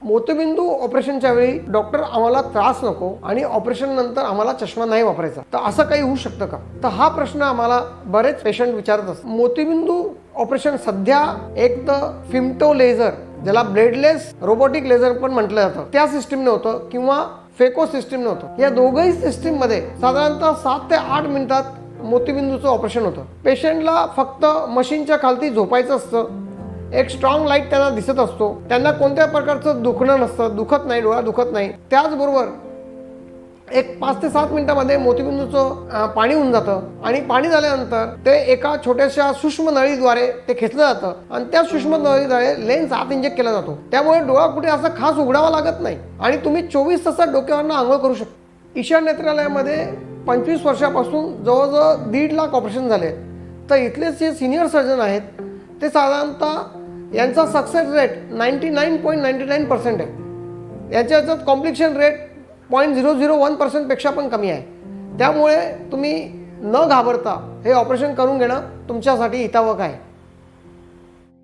मोतीबिंदू ऑपरेशनच्या वेळी डॉक्टर आम्हाला त्रास नको आणि ऑपरेशन नंतर आम्हाला चष्मा नाही वापरायचा, तर असं काही होऊ शकतं का? तर हा प्रश्न आम्हाला बरेच पेशंट विचारत असतात. मोतीबिंदू ऑपरेशन सध्या एक तर फिमटो लेझर, ज्याला ब्लेडलेस रोबोटिक लेझर पण म्हटलं जातं, त्या सिस्टीमने होतं किंवा फेको सिस्टीमने होतं. या दोघंही सिस्टीममध्ये साधारणतः 7 ते 8 मिनिटात मोतीबिंदूचं ऑपरेशन होतं. पेशंटला फक्त मशीनच्या खालती झोपायचं असतं. एक स्ट्रॉंग लाईट त्यांना दिसत असतो. त्यांना कोणत्या प्रकारचं दुखणं नसतं, दुखत नाही, डोळा दुखत नाही. त्याचबरोबर एक 5 ते 7 मिनिटामध्ये मोतीबिंदूचं पाणी होऊन जातं आणि पाणी झाल्यानंतर ते एका छोट्याशा सूक्ष्म नळीद्वारे ते खेचलं जातं आणि त्या सूक्ष्म नळीद्वारे लेन्स आत इंजेक्ट केला जातो. त्यामुळे डोळा कुठे असा खास उघडावा लागत नाही आणि तुम्ही 24 तासात डोक्यावरनं आंघोळ करू शकता. ईशा नेत्रालयामध्ये 25 वर्षापासून जवळजवळ 1.5 लाख ऑपरेशन झाले. तर इथले जे सिनियर सर्जन आहेत ते साधारणतः यांचा सक्सेस रेट 99.99% आहे. याच्यात कॉम्प्लिकेशन रेट 0.001% पेक्षा पण कमी आहे. त्यामुळे तुम्ही न घाबरता हे ऑपरेशन करून घेणं तुमच्यासाठी हितावह आहे.